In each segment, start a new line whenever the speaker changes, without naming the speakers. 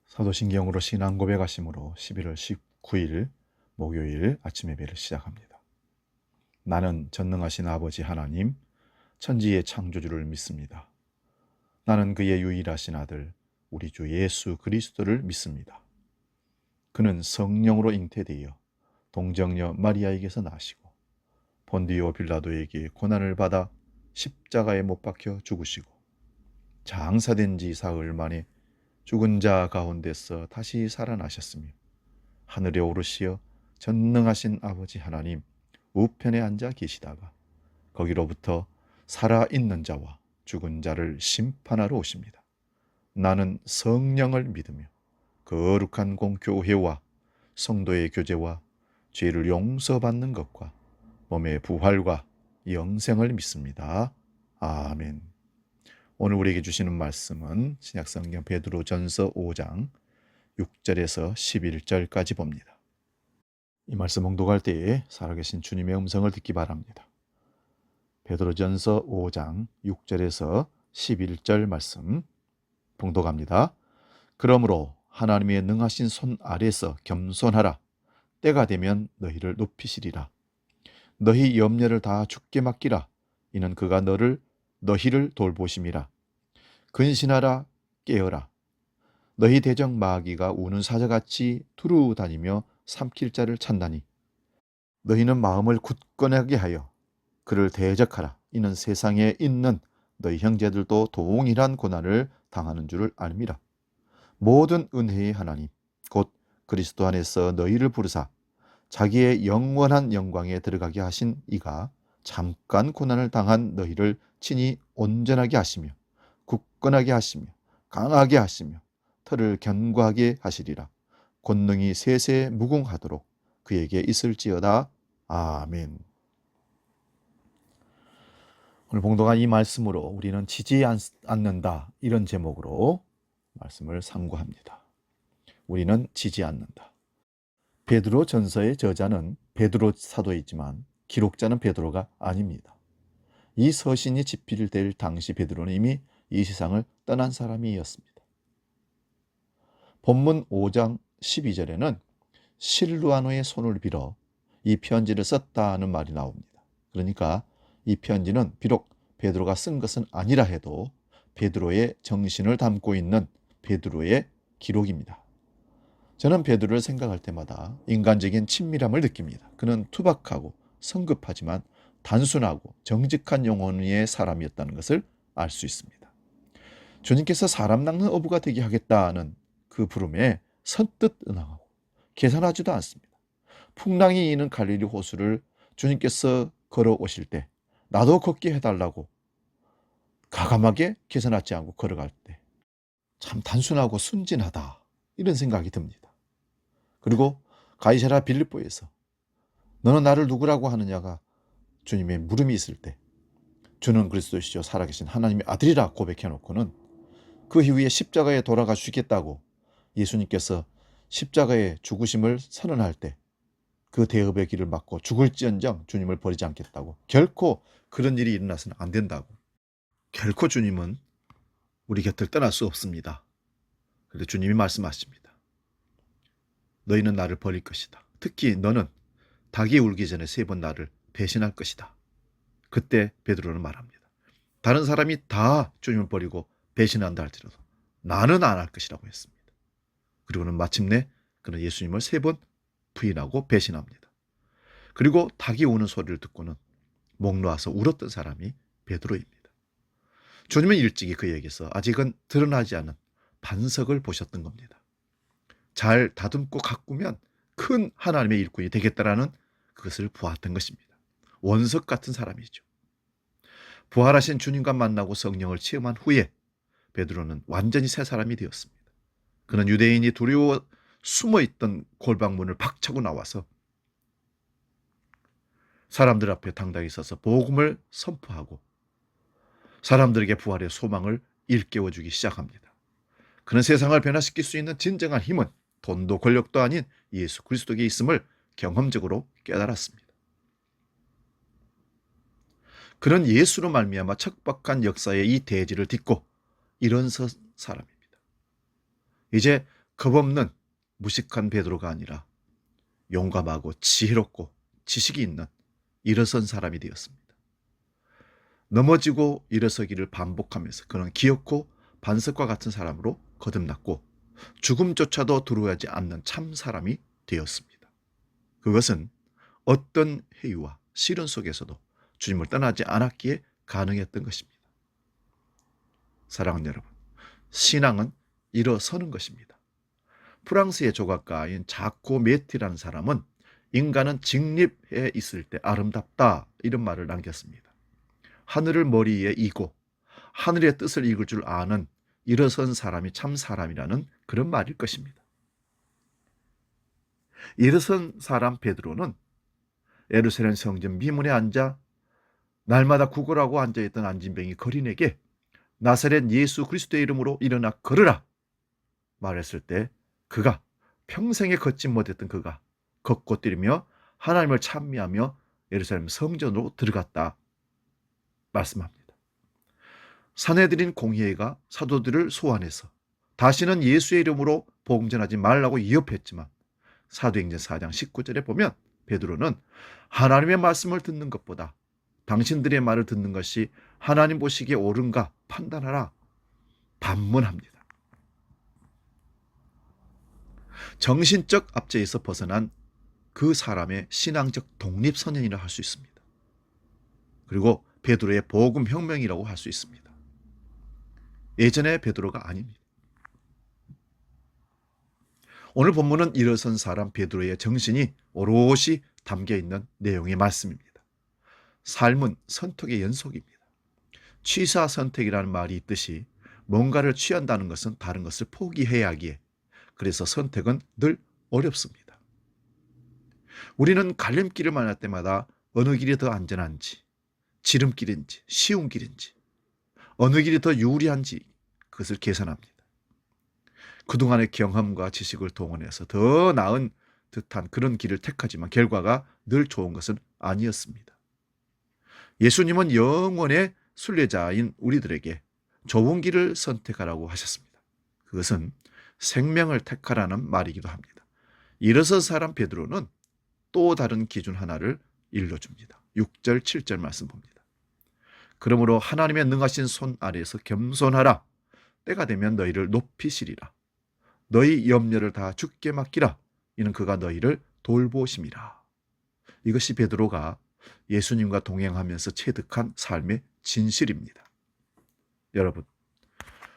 사도신경으로 신앙 고백하심으로 11월 19일 목요일 아침 예배를 시작합니다. 나는 전능하신 아버지 하나님, 천지의 창조주를 믿습니다. 나는 그의 유일하신 아들, 우리 주 예수 그리스도를 믿습니다. 그는 성령으로 잉태되어 동정녀 마리아에게서 나시고 본디오 빌라도에게 고난을 받아 십자가에 못 박혀 죽으시고 장사된 지 사흘 만에 죽은 자 가운데서 다시 살아나셨으며 하늘에 오르시어 전능하신 아버지 하나님 우편에 앉아 계시다가 거기로부터 살아있는 자와 죽은 자를 심판하러 오십니다. 나는 성령을 믿으며 거룩한 공교회와 성도의 교제와 죄를 용서받는 것과 몸의 부활과 영생을 믿습니다. 아멘. 오늘 우리에게 주시는 말씀은 신약성경 베드로전서 5장 6절에서 11절까지 봅니다. 이 말씀 봉독할 때에 살아계신 주님의 음성을 듣기 바랍니다. 베드로전서 5장 6절에서 11절 말씀 봉독합니다. 그러므로 하나님의 능하신 손 아래서 겸손하라. 때가 되면 너희를 높이시리라. 너희 염려를 다 주께 맡기라. 이는 그가 너희를 돌보심이라. 근신하라. 깨어라. 너희 대적 마귀가 우는 사자같이 두루 다니며 삼킬 자를 찾나니 너희는 마음을 굳건하게 하여 그를 대적하라. 이는 세상에 있는 너희 형제들도 동일한 고난을 당하는 줄을 알미라. 모든 은혜의 하나님 곧 그리스도 안에서 너희를 부르사 자기의 영원한 영광에 들어가게 하신 이가 잠깐 고난을 당한 너희를 친히 온전하게 하시며 굳건하게 하시며 강하게 하시며 털을 견고하게 하시리라. 권능이 세세 무궁하도록 그에게 있을지어다. 아멘. 오늘 봉독한 이 말씀으로 우리는 지지 않는다, 이런 제목으로 말씀을 상고합니다. 우리는 지지 않는다. 베드로 전서의 저자는 베드로 사도이지만 기록자는 베드로가 아닙니다. 이 서신이 집필될 당시 베드로는 이미 이 세상을 떠난 사람이었습니다. 본문 5장 12절에는 실루아노의 손을 빌어 이 편지를 썼다는 말이 나옵니다. 그러니까 이 편지는 비록 베드로가 쓴 것은 아니라 해도 베드로의 정신을 담고 있는 베드로의 기록입니다. 저는 베드로를 생각할 때마다 인간적인 친밀함을 느낍니다. 그는 투박하고 성급하지만 단순하고 정직한 영혼의 사람이었다는 것을 알 수 있습니다. 주님께서 사람 낚는 어부가 되게 하겠다는 그 부름에 선뜻 응하고 계산하지도 않습니다. 풍랑이 이는 갈릴리 호수를 주님께서 걸어오실 때 나도 걷게 해달라고 가감하게 계산하지 않고 걸어갈 때 참 단순하고 순진하다, 이런 생각이 듭니다. 그리고 가이사랴 빌립보에서 너는 나를 누구라고 하느냐가 주님의 물음이 있을 때 주는 그리스도시요 살아계신 하나님의 아들이라 고백해놓고는 그 이후에 십자가에 돌아가 죽겠다고 예수님께서 십자가의 죽으심을 선언할 때 그 대업의 길을 막고 죽을지언정 주님을 버리지 않겠다고, 결코 그런 일이 일어나서는 안 된다고, 결코 주님은 우리 곁을 떠날 수 없습니다. 그런데 주님이 말씀하십니다. 너희는 나를 버릴 것이다. 특히 너는 닭이 울기 전에 3번 나를 배신할 것이다. 그때 베드로는 말합니다. 다른 사람이 다 주님을 버리고 배신한다 할지라도 나는 안 할 것이라고 했습니다. 그리고는 마침내 그는 예수님을 3번 부인하고 배신합니다. 그리고 닭이 우는 소리를 듣고는 목 놓아서 울었던 사람이 베드로입니다. 주님은 일찍이 그에게서 아직은 드러나지 않은 반석을 보셨던 겁니다. 잘 다듬고 가꾸면 큰 하나님의 일꾼이 되겠다라는 그것을 보았던 것입니다. 원석 같은 사람이죠. 부활하신 주님과 만나고 성령을 체험한 후에 베드로는 완전히 새 사람이 되었습니다. 그는 유대인이 두려워 숨어있던 골방문을 박차고 나와서 사람들 앞에 당당히 서서 복음을 선포하고 사람들에게 부활의 소망을 일깨워주기 시작합니다. 그는 세상을 변화시킬 수 있는 진정한 힘은 돈도 권력도 아닌 예수 그리스도께 있음을 경험적으로 깨달았습니다. 그는 예수로 말미암아 척박한 역사의 이 대지를 딛고 일어선 사람입니다. 이제 겁없는 무식한 베드로가 아니라 용감하고 지혜롭고 지식이 있는 일어선 사람이 되었습니다. 넘어지고 일어서기를 반복하면서 그는 기어코 반석과 같은 사람으로 거듭났고 죽음조차도 두려워하지 않는 참 사람이 되었습니다. 그것은 어떤 회유와 시련 속에서도 주님을 떠나지 않았기에 가능했던 것입니다. 사랑하는 여러분, 신앙은 일어서는 것입니다. 프랑스의 조각가인 자코 메티라는 사람은 인간은 직립해 있을 때 아름답다 이런 말을 남겼습니다. 하늘을 머리에 이고 하늘의 뜻을 읽을 줄 아는 일어선 사람이 참 사람이라는 그런 말일 것입니다. 일어선 사람 베드로는 예루살렘 성전 미문에 앉아 날마다 구걸하고 앉아있던 안진뱅이 거린에게 나사렛 예수 그리스도의 이름으로 일어나 걸으라 말했을 때 그가 평생에 걷지 못했던 그가 걷고 뛰며 하나님을 찬미하며 예루살렘 성전으로 들어갔다 말씀합니다. 산헤드린 공회가 사도들을 소환해서 다시는 예수의 이름으로 복음 전하지 말라고 위협했지만 사도행전 4장 19절에 보면 베드로는 하나님의 말씀을 듣는 것보다 당신들의 말을 듣는 것이 하나님 보시기에 옳은가 판단하라 반문합니다. 정신적 압제에서 벗어난 그 사람의 신앙적 독립선언이라 할 수 있습니다. 그리고 베드로의 복음 혁명이라고 할 수 있습니다. 예전의 베드로가 아닙니다. 오늘 본문은 일어선 사람 베드로의 정신이 오롯이 담겨있는 내용의 말씀입니다. 삶은 선택의 연속입니다. 취사 선택이라는 말이 있듯이 뭔가를 취한다는 것은 다른 것을 포기해야 하기에 그래서 선택은 늘 어렵습니다. 우리는 갈림길을 만날 때마다 어느 길이 더 안전한지 지름길인지 쉬운 길인지 어느 길이 더 유리한지 그것을 계산합니다. 그동안의 경험과 지식을 동원해서 더 나은 듯한 그런 길을 택하지만 결과가 늘 좋은 것은 아니었습니다. 예수님은 영원의 순례자인 우리들에게 좋은 길을 선택하라고 하셨습니다. 그것은 생명을 택하라는 말이기도 합니다. 일어선 사람 베드로는 또 다른 기준 하나를 일러줍니다. 6절 7절 말씀 봅니다. 그러므로 하나님의 능하신 손 아래에서 겸손하라. 때가 되면 너희를 높이시리라. 너희 염려를 다 주께 맡기라. 이는 그가 너희를 돌보심이라. 이것이 베드로가 예수님과 동행하면서 체득한 삶의 진실입니다. 여러분,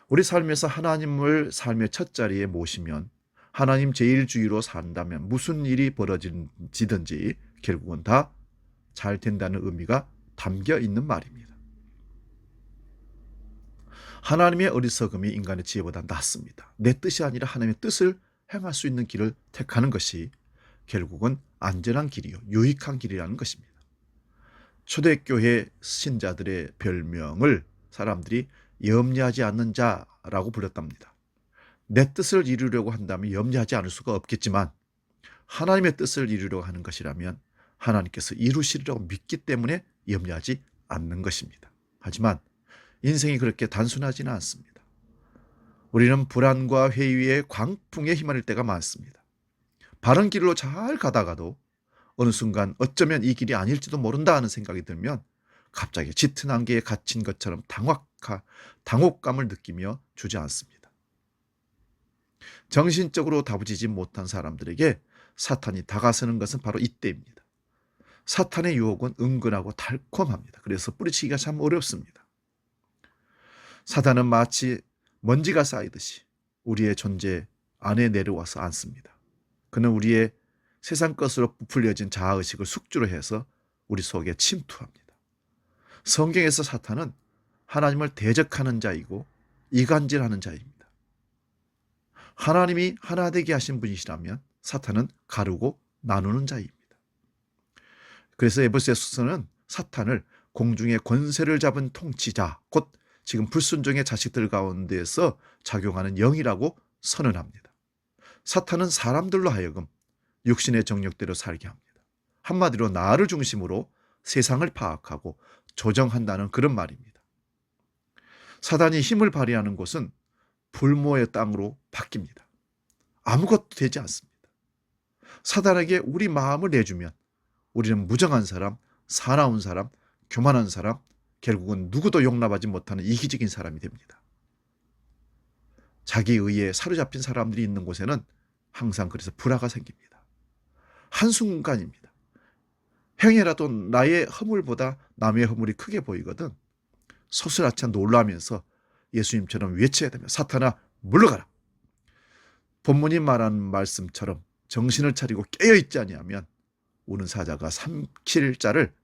우리 삶에서 하나님을 삶의 첫 자리에 모시면 하나님 제일주의로 산다면 무슨 일이 벌어지든지 결국은 다 잘 된다는 의미가 담겨 있는 말입니다. 하나님의 어리석음이 인간의 지혜보다 낫습니다. 내 뜻이 아니라 하나님의 뜻을 행할 수 있는 길을 택하는 것이 결국은 안전한 길이요 유익한 길이라는 것입니다. 초대교회 신자들의 별명을 사람들이 염려하지 않는 자라고 불렀답니다. 내 뜻을 이루려고 한다면 염려하지 않을 수가 없겠지만 하나님의 뜻을 이루려고 하는 것이라면 하나님께서 이루시리라고 믿기 때문에 염려하지 않는 것입니다. 하지만 인생이 그렇게 단순하지는 않습니다. 우리는 불안과 회의의 광풍에 휘말릴 때가 많습니다. 바른 길로 잘 가다가도 어느 순간 어쩌면 이 길이 아닐지도 모른다 하는 생각이 들면 갑자기 짙은 안개에 갇힌 것처럼 당혹감을 느끼며 주저앉습니다. 정신적으로 다부지지 못한 사람들에게 사탄이 다가서는 것은 바로 이때입니다. 사탄의 유혹은 은근하고 달콤합니다. 그래서 뿌리치기가 참 어렵습니다. 사탄은 마치 먼지가 쌓이듯이 우리의 존재 안에 내려와서 앉습니다. 그는 우리의 세상 것으로 부풀려진 자아의식을 숙주로 해서 우리 속에 침투합니다. 성경에서 사탄은 하나님을 대적하는 자이고 이간질하는 자입니다. 하나님이 하나 되게 하신 분이시라면 사탄은 가르고 나누는 자입니다. 그래서 에베소서는 사탄을 공중의 권세를 잡은 통치자, 곧 지금 불순종의 자식들 가운데에서 작용하는 영이라고 선언합니다. 사탄은 사람들로 하여금 육신의 정욕대로 살게 합니다. 한마디로 나를 중심으로 세상을 파악하고 조정한다는 그런 말입니다. 사단이 힘을 발휘하는 곳은 불모의 땅으로 바뀝니다. 아무것도 되지 않습니다. 사단에게 우리 마음을 내주면 우리는 무정한 사람, 사나운 사람, 교만한 사람, 결국은 누구도 용납하지 못하는 이기적인 사람이 됩니다. 자기 의에 사로잡힌 사람들이 있는 곳에는 항상 그래서 불화가 생깁니다. 한순간입니다. 행여라도 나의 허물보다 남의 허물이 크게 보이거든 서술하차 놀라면서 예수님처럼 외쳐야 됩니다. 사탄아 물러가라. 본문이 말하는 말씀처럼 정신을 차리고 깨어있지 아니하면 우는 사자가 삼킬 자를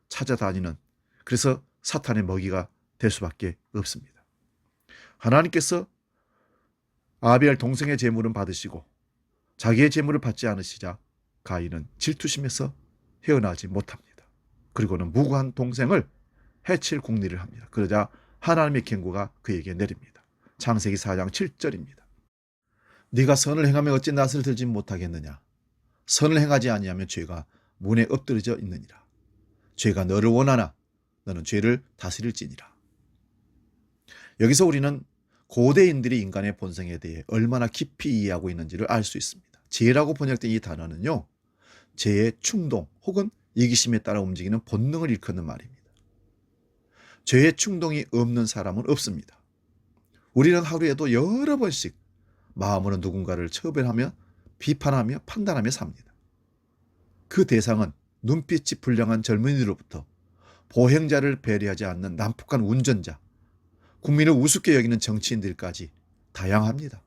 찾아다니는, 그래서 사탄의 먹이가 될 수밖에 없습니다. 하나님께서 아벨 동생의 제물은 받으시고 자기의 제물을 받지 않으시자 가인은 질투심에서 헤어나지 못합니다. 그리고는 무고한 동생을 해칠 궁리를 합니다. 그러자 하나님의 경고가 그에게 내립니다. 창세기 4장 7절입니다. 네가 선을 행하며 어찌 낯을 들지 못하겠느냐. 선을 행하지 아니하면 죄가 문에 엎드러져 있느니라. 죄가 너를 원하나 너는 죄를 다스릴지니라. 여기서 우리는 고대인들이 인간의 본성에 대해 얼마나 깊이 이해하고 있는지를 알 수 있습니다. 죄라고 번역된 이 단어는요, 죄의 충동 혹은 이기심에 따라 움직이는 본능을 일컫는 말입니다. 죄의 충동이 없는 사람은 없습니다. 우리는 하루에도 여러 번씩 마음으로 누군가를 처벌하며 비판하며 판단하며 삽니다. 그 대상은 눈빛이 불량한 젊은이로부터 보행자를 배려하지 않는 난폭한 운전자, 국민을 우습게 여기는 정치인들까지 다양합니다.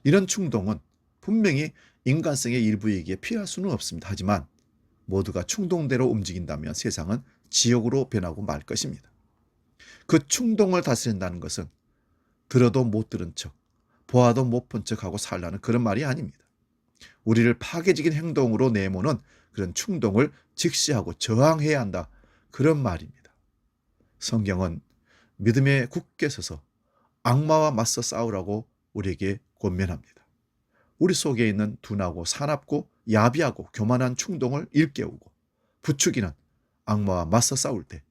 이런 충동은 분명히 인간성의 일부이기에 피할 수는 없습니다. 하지만 모두가 충동대로 움직인다면 세상은 지옥으로 변하고 말 것입니다. 그 충동을 다스린다는 것은 들어도 못 들은 척, 보아도 못 본 척하고 살라는 그런 말이 아닙니다. 우리를 파괴적인 행동으로 내모는 그런 충동을 직시하고 저항해야 한다, 그런 말입니다. 성경은 믿음에 굳게 서서 악마와 맞서 싸우라고 우리에게 권면합니다. 우리 속에 있는 둔하고 사납고 야비하고 교만한 충동을 일깨우고 부추기는 악마와 맞서 싸울 때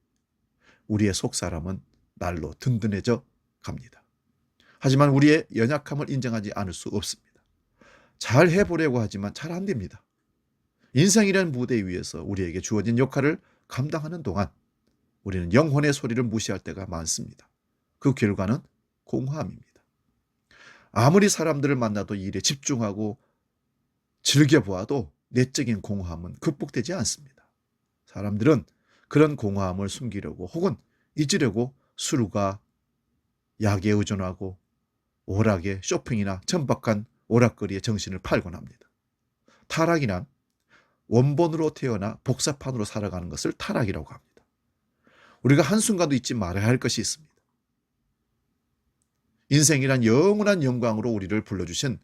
우리의 속사람은 날로 든든해져 갑니다. 하지만 우리의 연약함을 인정하지 않을 수 없습니다. 잘 해보려고 하지만 잘 안 됩니다. 인생이라는 무대 위에서 우리에게 주어진 역할을 감당하는 동안 우리는 영혼의 소리를 무시할 때가 많습니다. 그 결과는 공허함입니다. 아무리 사람들을 만나도 일에 집중하고 즐겨보아도 내적인 공허함은 극복되지 않습니다. 사람들은 그런 공허함을 숨기려고 혹은 잊으려고 술과 약에 의존하고 오락에 쇼핑이나 천박한 오락거리에 정신을 팔곤 합니다. 타락이란 원본으로 태어나 복사판으로 살아가는 것을 타락이라고 합니다. 우리가 한순간도 잊지 말아야 할 것이 있습니다. 인생이란 영원한 영광으로 우리를 불러주신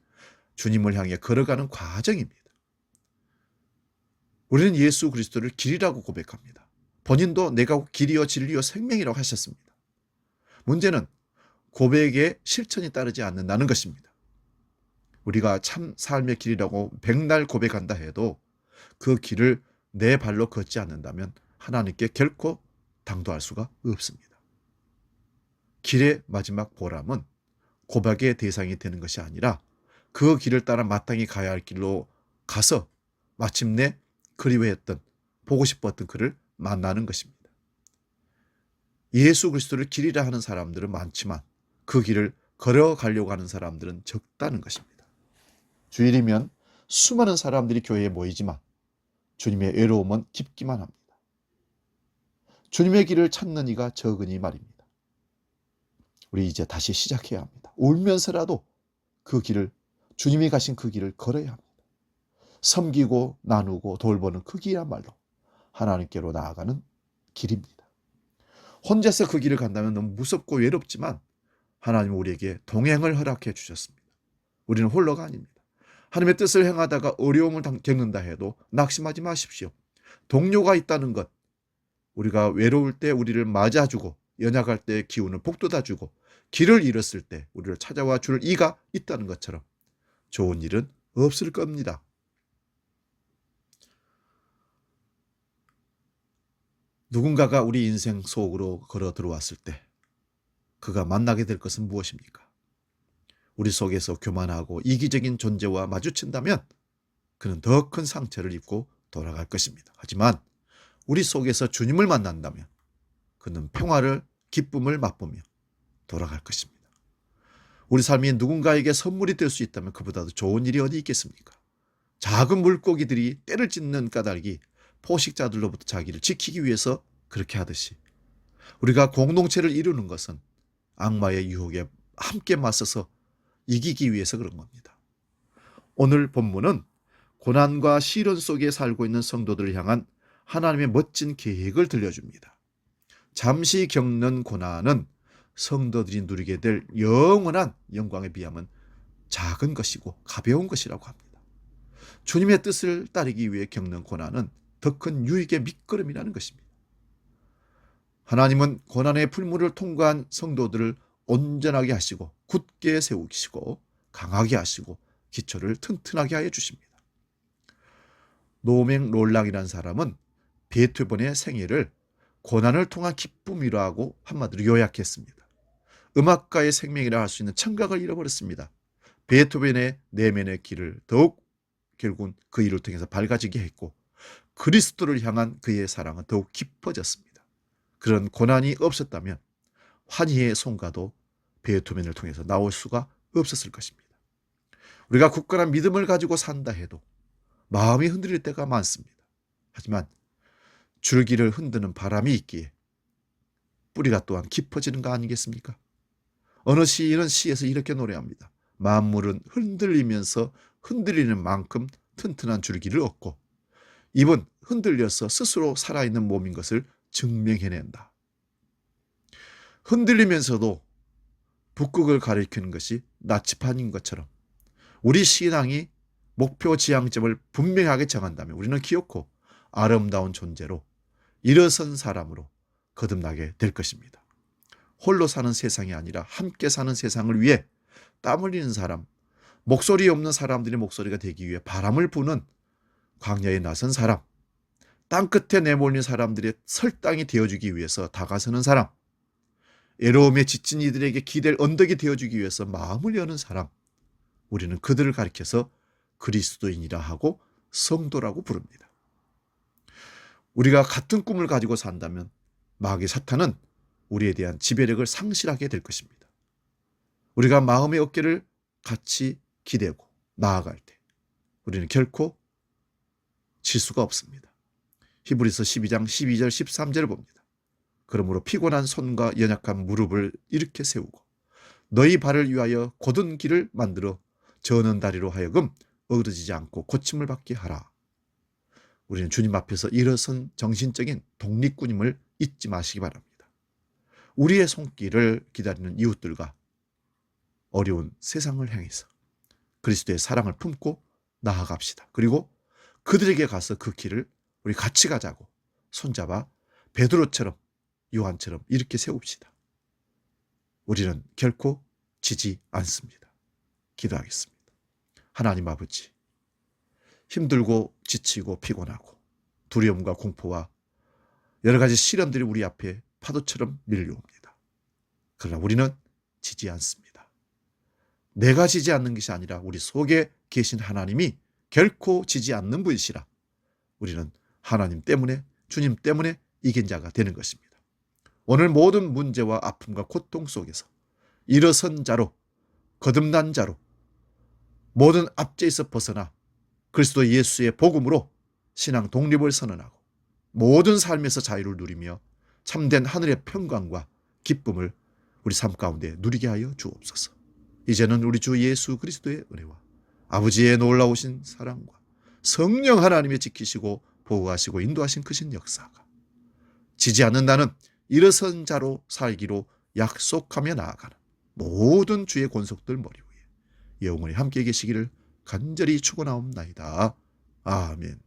주님을 향해 걸어가는 과정입니다. 우리는 예수 그리스도를 길이라고 고백합니다. 본인도 내가 길이요 진리요 생명이라고 하셨습니다. 문제는 고백에 실천이 따르지 않는다는 것입니다. 우리가 참 삶의 길이라고 백날 고백한다 해도 그 길을 내 발로 걷지 않는다면 하나님께 결코 당도할 수가 없습니다. 길의 마지막 보람은 고백의 대상이 되는 것이 아니라 그 길을 따라 마땅히 가야 할 길로 가서 마침내 그리워했던, 보고 싶었던 그를 만나는 것입니다. 예수 그리스도를 길이라 하는 사람들은 많지만 그 길을 걸어가려고 하는 사람들은 적다는 것입니다. 주일이면 수많은 사람들이 교회에 모이지만 주님의 외로움은 깊기만 합니다. 주님의 길을 찾는 이가 적으니 말입니다. 우리 이제 다시 시작해야 합니다. 울면서라도 그 길을, 주님이 가신 그 길을 걸어야 합니다. 섬기고 나누고 돌보는 그 길이야말로 하나님께로 나아가는 길입니다. 혼자서 그 길을 간다면 너무 무섭고 외롭지만 하나님은 우리에게 동행을 허락해 주셨습니다. 우리는 홀로가 아닙니다. 하나님의 뜻을 행하다가 어려움을 겪는다 해도 낙심하지 마십시오. 동료가 있다는 것, 우리가 외로울 때 우리를 맞아주고 연약할 때 기운을 북돋아주고 길을 잃었을 때 우리를 찾아와 줄 이가 있다는 것처럼 좋은 일은 없을 겁니다. 누군가가 우리 인생 속으로 걸어 들어왔을 때 그가 만나게 될 것은 무엇입니까? 우리 속에서 교만하고 이기적인 존재와 마주친다면 그는 더 큰 상처를 입고 돌아갈 것입니다. 하지만 우리 속에서 주님을 만난다면 그는 평화를, 기쁨을 맛보며 돌아갈 것입니다. 우리 삶이 누군가에게 선물이 될 수 있다면 그보다도 좋은 일이 어디 있겠습니까? 작은 물고기들이 때를 찢는 까닭이 포식자들로부터 자기를 지키기 위해서 그렇게 하듯이 우리가 공동체를 이루는 것은 악마의 유혹에 함께 맞서서 이기기 위해서 그런 겁니다. 오늘 본문은 고난과 시련 속에 살고 있는 성도들을 향한 하나님의 멋진 계획을 들려줍니다. 잠시 겪는 고난은 성도들이 누리게 될 영원한 영광에 비하면 작은 것이고 가벼운 것이라고 합니다. 주님의 뜻을 따르기 위해 겪는 고난은 더 큰 유익의 밑거름이라는 것입니다. 하나님은 고난의 풀무를 통과한 성도들을 온전하게 하시고 굳게 세우시고 강하게 하시고 기초를 튼튼하게 하여 주십니다. 노맹 롤랑이라는 사람은 베토벤의 생애를 고난을 통한 기쁨이라 하고 한마디로 요약했습니다. 음악가의 생명이라 할 수 있는 청각을 잃어버렸습니다. 베토벤의 내면의 길을 더욱 결국은 그 일을 통해서 밝아지게 했고 그리스도를 향한 그의 사랑은 더욱 깊어졌습니다. 그런 고난이 없었다면 환희의 송가도 베토벤을 통해서 나올 수가 없었을 것입니다. 우리가 굳건한 믿음을 가지고 산다 해도 마음이 흔들릴 때가 많습니다. 하지만 줄기를 흔드는 바람이 있기에 뿌리가 또한 깊어지는 거 아니겠습니까? 어느 시인은 시에서 이렇게 노래합니다. 만물은 흔들리면서 흔들리는 만큼 튼튼한 줄기를 얻고 잎은 흔들려서 스스로 살아있는 몸인 것을 증명해낸다. 흔들리면서도 북극을 가리키는 것이 나치판인 것처럼 우리 신앙이 목표 지향점을 분명하게 정한다면 우리는 기어코 아름다운 존재로 일어선 사람으로 거듭나게 될 것입니다. 홀로 사는 세상이 아니라 함께 사는 세상을 위해 땀 흘리는 사람, 목소리 없는 사람들의 목소리가 되기 위해 바람을 부는 광야에 나선 사람, 땅끝에 내몰린 사람들의 설당이 되어주기 위해서 다가서는 사람, 외로움에 지친 이들에게 기댈 언덕이 되어주기 위해서 마음을 여는 사람, 우리는 그들을 가리켜서 그리스도인이라 하고 성도라고 부릅니다. 우리가 같은 꿈을 가지고 산다면 마귀 사탄은 우리에 대한 지배력을 상실하게 될 것입니다. 우리가 마음의 어깨를 같이 기대고 나아갈 때 우리는 결코 질 수가 없습니다. 히브리서 12장 12절 13절을 봅니다. 그러므로 피곤한 손과 연약한 무릎을 이렇게 세우고 너희 발을 위하여 곧은 길을 만들어 저는 다리로 하여금 어그러지지 않고 고침을 받게 하라. 우리는 주님 앞에서 일어선 정신적인 독립군임을 잊지 마시기 바랍니다. 우리의 손길을 기다리는 이웃들과 어려운 세상을 향해서 그리스도의 사랑을 품고 나아갑시다. 그리고 그들에게 가서 그 길을 우리 같이 가자고 손잡아 베드로처럼 요한처럼 이렇게 세웁시다. 우리는 결코 지지 않습니다. 기도하겠습니다. 하나님 아버지, 힘들고 지치고 피곤하고 두려움과 공포와 여러 가지 시련들이 우리 앞에 파도처럼 밀려옵니다. 그러나 우리는 지지 않습니다. 내가 지지 않는 것이 아니라 우리 속에 계신 하나님이 결코 지지 않는 분이시라 우리는 하나님 때문에, 주님 때문에 이긴 자가 되는 것입니다. 오늘 모든 문제와 아픔과 고통 속에서 일어선 자로, 거듭난 자로 모든 압제에서 벗어나 그리스도 예수의 복음으로 신앙 독립을 선언하고 모든 삶에서 자유를 누리며 참된 하늘의 평강과 기쁨을 우리 삶 가운데 누리게 하여 주옵소서. 이제는 우리 주 예수 그리스도의 은혜와 아버지의 놀라우신 사랑과 성령 하나님의 지키시고 보호하시고 인도하신 크신 역사가 지지 않는다는 일어선 자로 살기로 약속하며 나아가는 모든 주의 권속들 머리 위에 영원히 함께 계시기를 간절히 축원하옵나이다. 아멘.